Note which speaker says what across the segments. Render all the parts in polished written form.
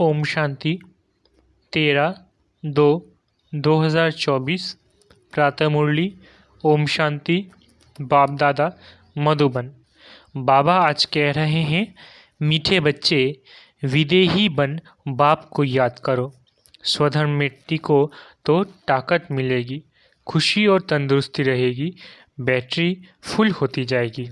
Speaker 1: ओम शांति 13/2/2024 प्रातः मुरली। ओम शांति। बाप दादा मधुबन। बाबा आज कह रहे हैं, मीठे बच्चे विदेही बन बाप को याद करो। स्वधर्म में टिको तो ताकत मिलेगी, खुशी और तंदुरुस्ती रहेगी, बैटरी फुल होती जाएगी।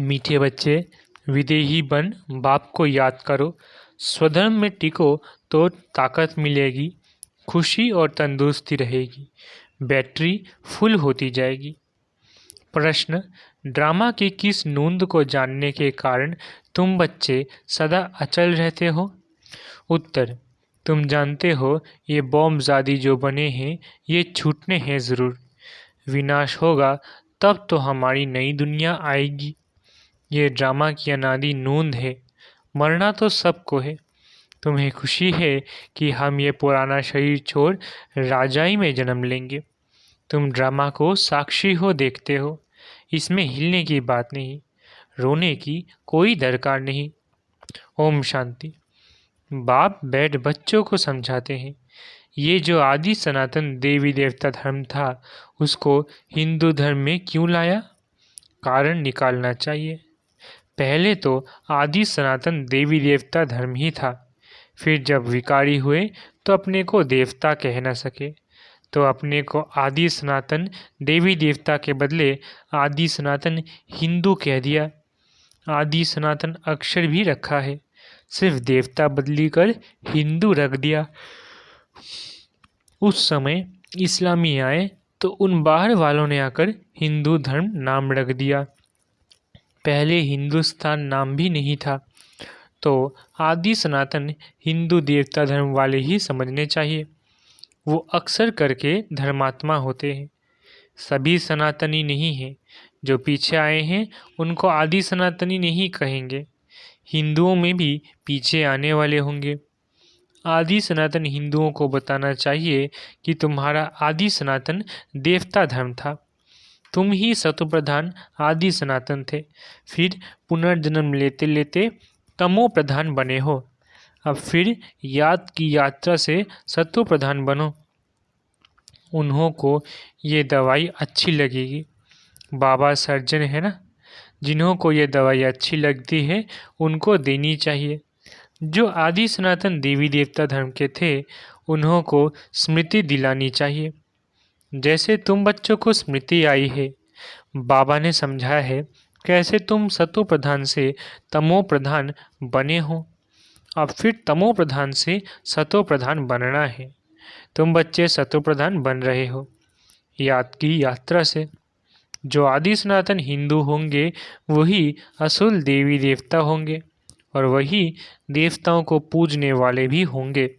Speaker 1: मीठे बच्चे विदेही बन बाप को याद करो। स्वधर्म में टिको तो ताकत मिलेगी, खुशी और तंदुरुस्ती रहेगी, बैटरी फुल होती जाएगी। प्रश्न, ड्रामा की किस नूंद को जानने के कारण तुम बच्चे सदा अचल रहते हो? उत्तर, तुम जानते हो ये बॉम्बज़ादी जो बने हैं ये छूटने हैं ज़रूर। विनाश होगा तब तो हमारी नई दुनिया आएगी। ये ड्रामा की अनादि नूंद है। मरना तो सबको है। तुम्हें खुशी है कि हम ये पुराना शरीर छोड़ राजाई में जन्म लेंगे। तुम ड्रामा को साक्षी हो, देखते हो। इसमें हिलने की बात नहीं, रोने की कोई दरकार नहीं। ओम शांति। बाप बैठ बच्चों को समझाते हैं, ये जो आदि सनातन देवी देवता धर्म था उसको हिंदू धर्म में क्यों लाया? कारण निकालना चाहिए। पहले तो आदि सनातन देवी देवता धर्म ही था। फिर जब विकारी हुए तो अपने को देवता कह न सके तो अपने को आदि सनातन देवी देवता के बदले आदि सनातन हिंदू कह दिया। आदि सनातन अक्षर भी रखा है, सिर्फ देवता बदली कर हिंदू रख दिया। उस समय इस्लामी आए तो उन बाहर वालों ने आकर हिंदू धर्म नाम रख दिया। पहले हिंदुस्तान नाम भी नहीं था, तो आदि सनातन हिंदू देवता धर्म वाले ही समझने चाहिए। वो अक्सर करके धर्मात्मा होते हैं, सभी सनातनी नहीं हैं। जो पीछे आए हैं उनको आदि सनातनी नहीं कहेंगे। हिंदुओं में भी पीछे आने वाले होंगे। आदि सनातन हिंदुओं को बताना चाहिए कि तुम्हारा आदि सनातन देवता धर्म था। तुम ही सत्व प्रधान आदि सनातन थे, फिर पुनर्जन्म लेते लेते तमो प्रधान बने हो। अब फिर याद की यात्रा से सत्व प्रधान बनो। उन्हों को ये दवाई अच्छी लगेगी। बाबा सर्जन है ना, जिन्हों को ये दवाई अच्छी लगती है उनको देनी चाहिए। जो आदि सनातन देवी देवता धर्म के थे उन्हों को स्मृति दिलानी चाहिए। जैसे तुम बच्चों को स्मृति आई है, बाबा ने समझाया है कैसे तुम सतो प्रधान से तमो प्रधान बने हो। अब फिर तमो प्रधान से सतो प्रधान बनना है। तुम बच्चे सतो प्रधान बन रहे हो याद की यात्रा से। जो आदि सनातन हिंदू होंगे वही असुल देवी देवता होंगे और वही देवताओं को पूजने वाले भी होंगे।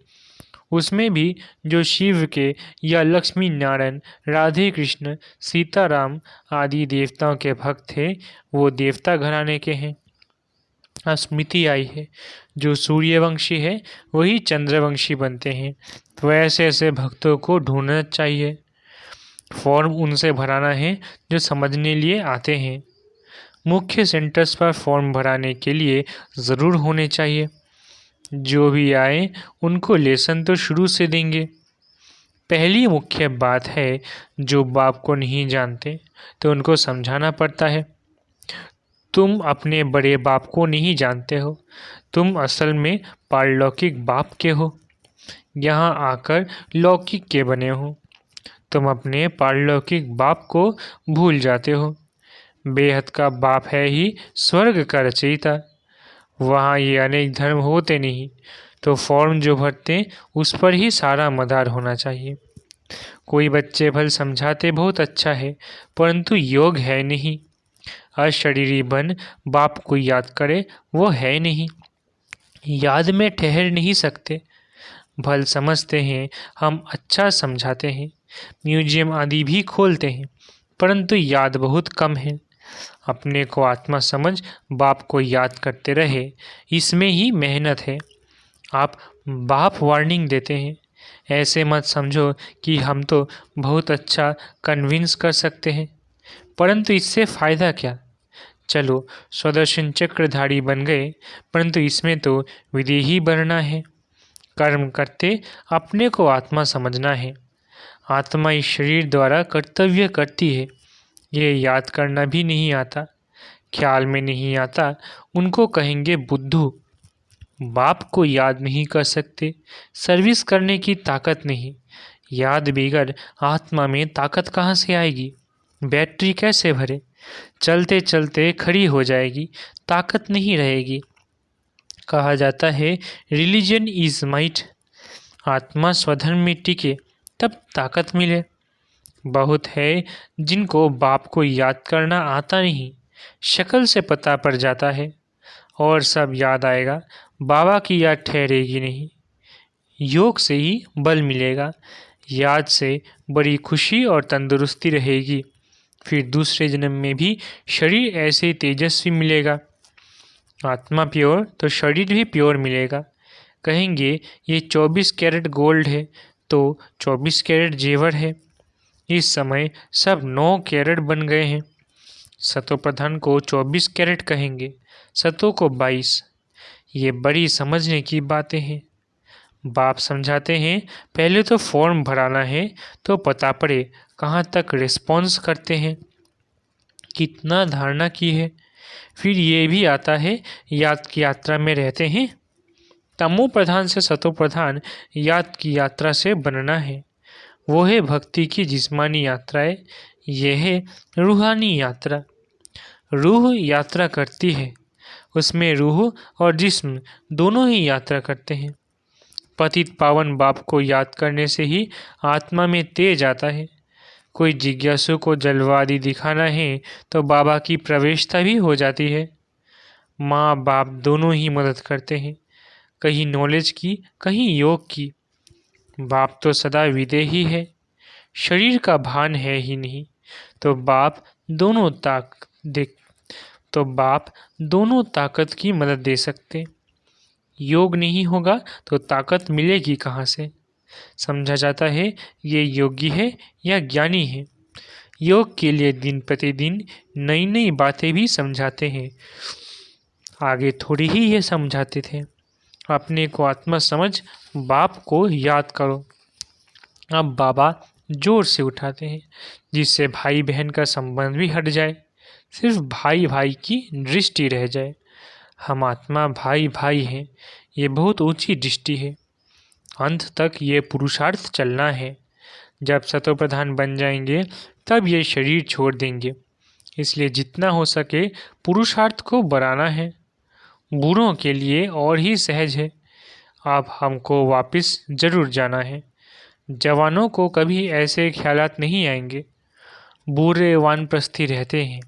Speaker 1: उसमें भी जो शिव के या लक्ष्मी नारायण, राधे कृष्ण, सीताराम आदि देवताओं के भक्त थे वो देवता घराने के हैं। स्मृति आई है, जो सूर्यवंशी है वही चंद्रवंशी बनते हैं। तो ऐसे ऐसे भक्तों को ढूंढना चाहिए। फॉर्म उनसे भराना है जो समझने लिए आते हैं। मुख्य सेंटर्स पर फॉर्म भराने के लिए ज़रूर होने चाहिए। जो भी आए उनको लेसन तो शुरू से देंगे। पहली मुख्य बात है, जो बाप को नहीं जानते तो उनको समझाना पड़ता है। तुम अपने बड़े बाप को नहीं जानते हो, तुम असल में पारलौकिक बाप के हो। यहाँ आकर लौकिक के बने हो। तुम अपने पारलौकिक बाप को भूल जाते हो। बेहद का बाप है ही स्वर्ग का रचयिता। वहाँ ये अनेक धर्म होते नहीं, तो फॉर्म जो भरते उस पर ही सारा मदार होना चाहिए। कोई बच्चे भल समझाते बहुत अच्छा है, परंतु योग है नहीं। अशरीरी बन बाप को याद करे वो है नहीं। याद में ठहर नहीं सकते। भल समझते हैं हम अच्छा समझाते हैं, म्यूजियम आदि भी खोलते हैं, परंतु याद बहुत कम है। अपने को आत्मा समझ बाप को याद करते रहे, इसमें ही मेहनत है। आप बाप वार्निंग देते हैं, ऐसे मत समझो कि हम तो बहुत अच्छा कन्विंस कर सकते हैं, परंतु इससे फ़ायदा क्या? चलो स्वदर्शन चक्रधारी बन गए, परंतु इसमें तो विदेही बनना है। कर्म करते अपने को आत्मा समझना है। आत्मा इस शरीर द्वारा कर्तव्य करती है। ये याद करना भी नहीं आता, ख्याल में नहीं आता, उनको कहेंगे बुद्धू। बाप को याद नहीं कर सकते, सर्विस करने की ताकत नहीं। याद बगैर आत्मा में ताकत कहाँ से आएगी? बैटरी कैसे भरे? चलते चलते खड़ी हो जाएगी, ताकत नहीं रहेगी। कहा जाता है रिलीजन इज माइट। आत्मा स्वधर्म में टिके तब ताकत मिले। बहुत है जिनको बाप को याद करना आता नहीं, शक्ल से पता पड़ जाता है और सब याद आएगा, बाबा की याद ठहरेगी नहीं। योग से ही बल मिलेगा, याद से बड़ी खुशी और तंदुरुस्ती रहेगी। फिर दूसरे जन्म में भी शरीर ऐसे तेजस्वी मिलेगा। आत्मा प्योर तो शरीर भी प्योर मिलेगा। कहेंगे ये 24 कैरेट गोल्ड है तो 24 कैरेट जेवर है। इस समय सब 9 कैरेट बन गए हैं। सतो प्रधान को 24 कैरेट कहेंगे, सतो को 22। ये बड़ी समझने की बातें हैं। बाप समझाते हैं पहले तो फॉर्म भराना है तो पता पड़े कहाँ तक रिस्पॉन्स करते हैं, कितना धारणा की है। फिर ये भी आता है याद की यात्रा में रहते हैं। तमो प्रधान से सतो प्रधान याद की यात्रा से बनना है। वो है भक्ति की जिस्मानी यात्राएं, यह है रूहानी यात्रा। रूह यात्रा करती है, उसमें रूह और जिस्म दोनों ही यात्रा करते हैं। पतित पावन बाप को याद करने से ही आत्मा में तेज आता है। कोई जिज्ञासु को जलवा आदि दिखाना है तो बाबा की प्रवेशता भी हो जाती है। माँ बाप दोनों ही मदद करते हैं, कहीं नॉलेज की कहीं योग की। बाप तो सदा विदेही है, शरीर का भान है ही नहीं, तो बाप दोनों ताकत की मदद दे सकते। योग नहीं होगा तो ताकत मिलेगी कहाँ से? समझा जाता है ये योगी है या ज्ञानी है। योग के लिए दिन प्रतिदिन नई नई बातें भी समझाते हैं। आगे थोड़ी ही ये समझाते थे, अपने को आत्मा समझ बाप को याद करो। अब बाबा जोर से उठाते हैं जिससे भाई बहन का संबंध भी हट जाए, सिर्फ भाई भाई की दृष्टि रह जाए। हम आत्मा भाई भाई हैं, ये बहुत ऊंची दृष्टि है। अंत तक ये पुरुषार्थ चलना है। जब सतोप्रधान बन जाएंगे तब ये शरीर छोड़ देंगे। इसलिए जितना हो सके पुरुषार्थ को बढ़ाना है। बूढ़ों के लिए और ही सहज है। अब हमको वापस जरूर जाना है। जवानों को कभी ऐसे ख्यालात नहीं आएंगे। बूढ़े वानप्रस्थी रहते हैं,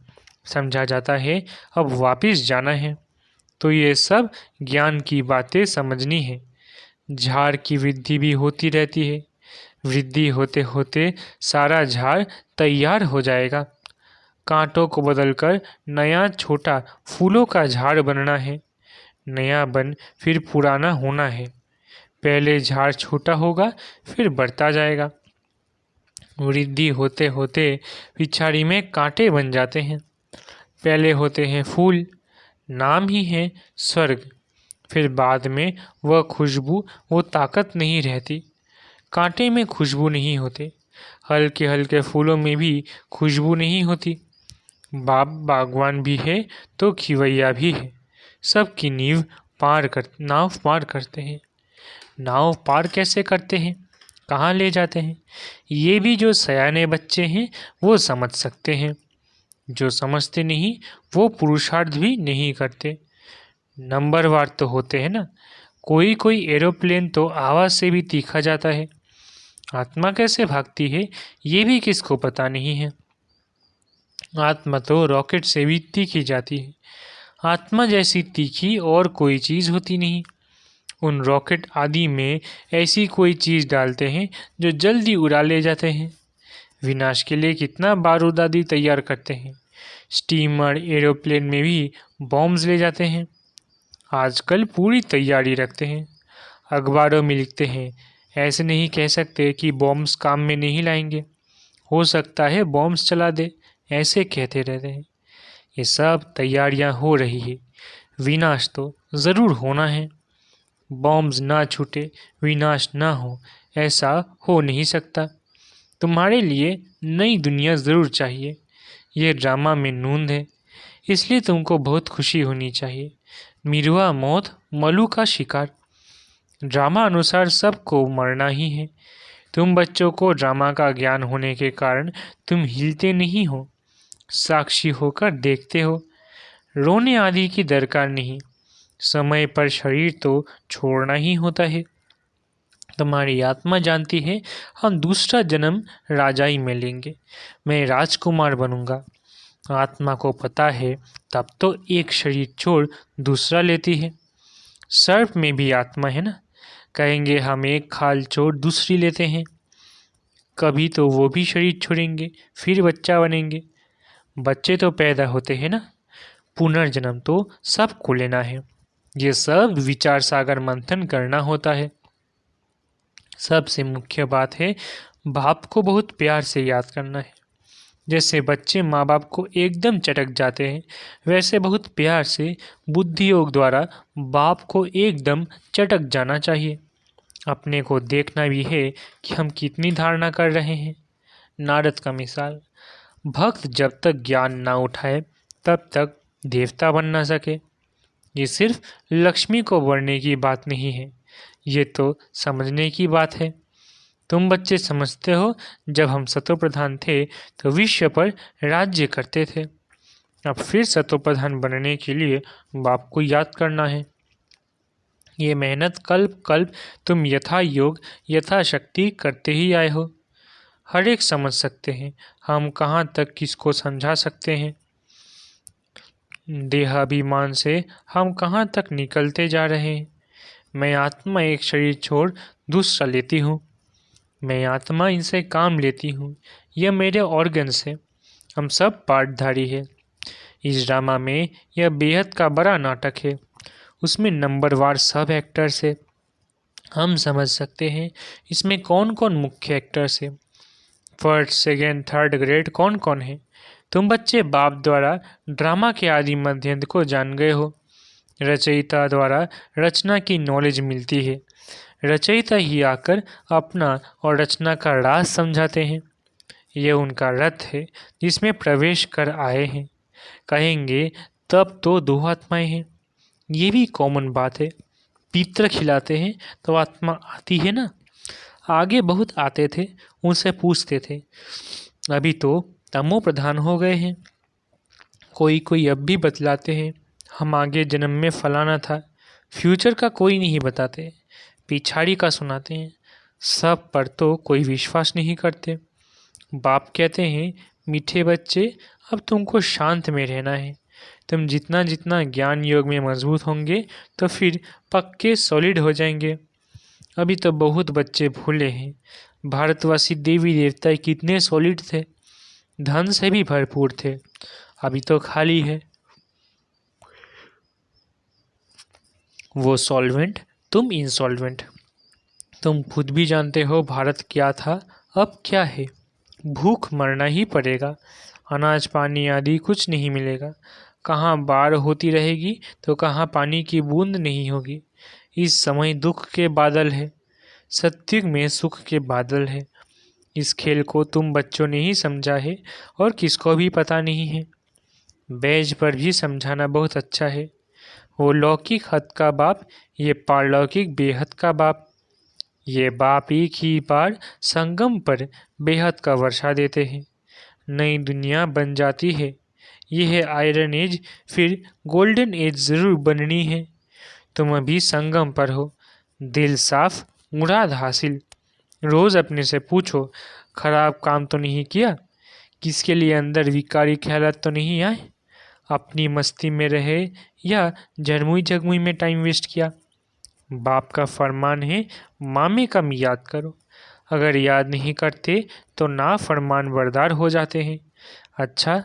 Speaker 1: समझा जाता है अब वापस जाना है। तो ये सब ज्ञान की बातें समझनी है। झाड़ की वृद्धि भी होती रहती है। वृद्धि होते होते सारा झाड़ तैयार हो जाएगा। कांटों को बदलकर नया छोटा फूलों का झाड़ बनना है। नया बन फिर पुराना होना है। पहले झाड़ छोटा होगा फिर बढ़ता जाएगा। वृद्धि होते होते पिछाड़ी में कांटे बन जाते हैं। पहले होते हैं फूल, नाम ही है स्वर्ग। फिर बाद में वह खुशबू, वो ताकत नहीं रहती। कांटे में खुशबू नहीं होते, हल्के हल्के फूलों में भी खुशबू नहीं होती। बाप बागवान भी है तो खिवैया भी है। सबकी नाव पार करते हैं। नाव पार कैसे करते हैं, कहाँ ले जाते हैं, ये भी जो सयाने बच्चे हैं वो समझ सकते हैं। जो समझते नहीं वो पुरुषार्थ भी नहीं करते। नंबरवार तो होते हैं ना। कोई कोई एरोप्लेन तो आवाज़ से भी तीखा जाता है। आत्मा कैसे भागती है ये भी किसको पता नहीं है। आत्मा तो रॉकेट से भी तीखी जाती है। आत्मा जैसी तीखी और कोई चीज़ होती नहीं। उन रॉकेट आदि में ऐसी कोई चीज़ डालते हैं जो जल्दी उड़ा ले जाते हैं। विनाश के लिए कितना बारूद आदि तैयार करते हैं। स्टीमर एरोप्लेन में भी बॉम्ब्स ले जाते हैं। आजकल पूरी तैयारी रखते हैं। अखबारों में लिखते हैं, ऐसे नहीं कह सकते कि बॉम्ब्स काम में नहीं लाएंगे, हो सकता है बॉम्ब्स चला दे, ऐसे कहते रहते हैं। ये सब तैयारियां हो रही है। विनाश तो ज़रूर होना है। बॉम्ब्स ना छूटे, विनाश ना हो, ऐसा हो नहीं सकता। तुम्हारे लिए नई दुनिया ज़रूर चाहिए। ये ड्रामा में नूंद है, इसलिए तुमको बहुत खुशी होनी चाहिए। मिरुआ मौत, मलू का शिकार। ड्रामा अनुसार सबको मरना ही है। तुम बच्चों को ड्रामा का ज्ञान होने के कारण तुम हिलते नहीं हो, साक्षी होकर देखते हो। रोने आदि की दरकार नहीं, समय पर शरीर तो छोड़ना ही होता है। तुम्हारी आत्मा जानती है हम दूसरा जन्म राजाई में लेंगे, मैं राजकुमार बनूंगा। आत्मा को पता है तब तो एक शरीर छोड़ दूसरा लेती है। सर्प में भी आत्मा है ना, कहेंगे हम एक खाल छोड़ दूसरी लेते हैं। कभी तो वो भी शरीर छोड़ेंगे, फिर बच्चा बनेंगे। बच्चे तो पैदा होते हैं ना, पुनर्जन्म तो सबको लेना है। ये सब विचार सागर मंथन करना होता है। सबसे मुख्य बात है बाप को बहुत प्यार से याद करना है। जैसे बच्चे माँ बाप को एकदम चटक जाते हैं, वैसे बहुत प्यार से बुद्धि योग द्वारा बाप को एकदम चटक जाना चाहिए। अपने को देखना भी है कि हम कितनी धारणा कर रहे हैं। नारद का मिसाल, भक्त जब तक ज्ञान ना उठाए तब तक देवता बन ना सके। ये सिर्फ लक्ष्मी को बढ़ने की बात नहीं है, ये तो समझने की बात है। तुम बच्चे समझते हो जब हम सतोप्रधान थे तो विश्व पर राज्य करते थे। अब फिर सतोप्रधान बनने के लिए बाप को याद करना है। ये मेहनत कल्प कल्प तुम यथा योग यथाशक्ति करते ही आए हो। हर एक समझ सकते हैं हम कहाँ तक किसको समझा सकते हैं। देहाभिमान से हम कहाँ तक निकलते जा रहे हैं। मैं आत्मा एक शरीर छोड़ दूसरा लेती हूँ। मैं आत्मा इनसे काम लेती हूँ। यह मेरे ऑर्गन्स है। हम सब पार्टधारी है। इस ड्रामा में यह बेहद का बड़ा नाटक है। उसमें नंबरवार सब एक्टर्स है। हम समझ सकते हैं इसमें कौन कौन मुख्य एक्टर्स है। फर्स्ट सेकेंड थर्ड ग्रेड कौन कौन है। तुम बच्चे बाप द्वारा ड्रामा के आदि मध्यंत को जान गए हो। रचयिता द्वारा रचना की नॉलेज मिलती है। रचयिता ही आकर अपना और रचना का राज समझाते हैं। यह उनका रथ है जिसमें प्रवेश कर आए हैं। कहेंगे तब तो दो आत्माएं हैं। ये भी कॉमन बात है। पित्र खिलाते हैं तो आत्मा आती है ना। आगे बहुत आते थे, उनसे पूछते थे। अभी तो तमो प्रधान हो गए हैं। कोई कोई अब भी बतलाते हैं हम आगे जन्म में फलाना था। फ्यूचर का कोई नहीं बताते, पिछाड़ी का सुनाते हैं। सब पर तो कोई विश्वास नहीं करते। बाप कहते हैं मीठे बच्चे अब तुमको शांत में रहना है। तुम जितना जितना ज्ञान योग में मजबूत होंगे तो फिर पक्के सॉलिड हो जाएंगे। अभी तो बहुत बच्चे भूले हैं भारतवासी देवी देवता कितने सॉलिड थे, धन से भी भरपूर थे। अभी तो खाली है। वो सॉल्वेंट, तुम इंसॉल्वेंट। तुम खुद भी जानते हो भारत क्या था, अब क्या है। भूख मरना ही पड़ेगा। अनाज पानी आदि कुछ नहीं मिलेगा। कहाँ बाढ़ होती रहेगी तो कहाँ पानी की बूंद नहीं होगी। इस समय दुख के बादल है, सत्युग में सुख के बादल है। इस खेल को तुम बच्चों ने ही समझा है और किसको भी पता नहीं है। बैज पर भी समझाना बहुत अच्छा है। वो लौकिक हद का बाप, ये पारलौकिक बेहद का बाप। ये बाप एक ही बार संगम पर बेहद का वर्षा देते हैं। नई दुनिया बन जाती है। यह है आयरन एज, फिर गोल्डन एज ज़रूर बननी है। तुम अभी संगम पर हो। दिल साफ, मुराद हासिल। रोज़ अपने से पूछो खराब काम तो नहीं किया, किसके लिए अंदर विकारी ख्यालात तो नहीं आए, अपनी मस्ती में रहे या झरमुई झगमुई में टाइम वेस्ट किया। बाप का फरमान है मामे कम याद करो। अगर याद नहीं करते तो ना फरमान बरदार हो जाते हैं। अच्छा,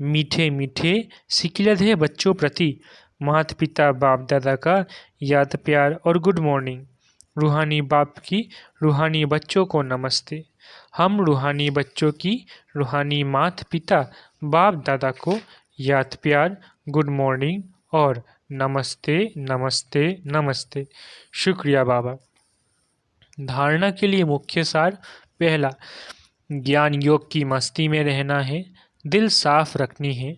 Speaker 1: मीठे मीठे सिकिलधे बच्चों प्रति माता पिता बाप दादा का याद प्यार और गुड मॉर्निंग। रूहानी बाप की रूहानी बच्चों को नमस्ते। हम रूहानी बच्चों की रूहानी माता पिता बाप दादा को याद प्यार, गुड मॉर्निंग और नमस्ते नमस्ते नमस्ते। शुक्रिया बाबा। धारणा के लिए मुख्य सार। पहला, ज्ञान योग की मस्ती में रहना है, दिल साफ रखनी है,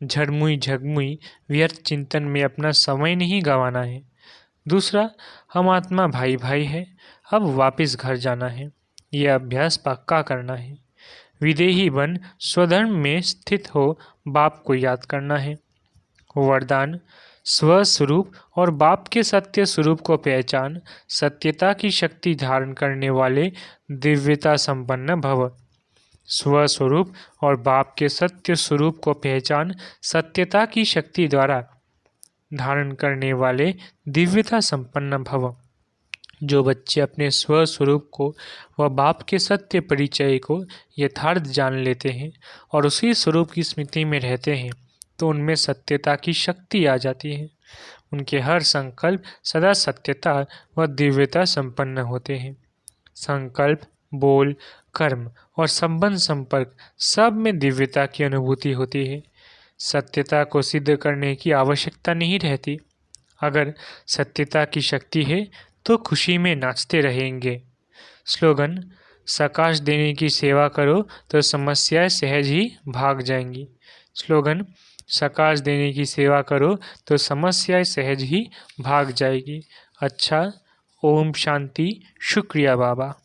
Speaker 1: झरमुई झगमुई व्यर्थ चिंतन में अपना समय नहीं गंवाना है। दूसरा, हम आत्मा भाई भाई है, अब वापस घर जाना है, यह अभ्यास पक्का करना है। विदेही बन स्वधर्म में स्थित हो, बाप को याद करना है। वरदान, स्वस्वरूप और बाप के सत्य स्वरूप को पहचान, सत्यता की शक्ति धारण करने वाले दिव्यता संपन्न भव। स्वस्वरूप और बाप के सत्य स्वरूप को पहचान, सत्यता की शक्ति द्वारा धारण करने वाले दिव्यता संपन्न भव। जो बच्चे अपने स्वस्वरूप को व बाप के सत्य परिचय को यथार्थ जान लेते हैं और उसी स्वरूप की स्मृति में रहते हैं, तो उनमें सत्यता की शक्ति आ जाती है। उनके हर संकल्प सदा सत्यता व दिव्यता संपन्न होते हैं। संकल्प, बोल, कर्म और संबंध संपर्क सब में दिव्यता की अनुभूति होती है। सत्यता को सिद्ध करने की आवश्यकता नहीं रहती। अगर सत्यता की शक्ति है तो खुशी में नाचते रहेंगे। स्लोगन, सकाश देने की सेवा करो तो समस्याएं सहज ही भाग जाएंगी। स्लोगन, सकाश देने की सेवा करो तो समस्याएं सहज ही भाग जाएगी। अच्छा, ओम शांति। शुक्रिया बाबा।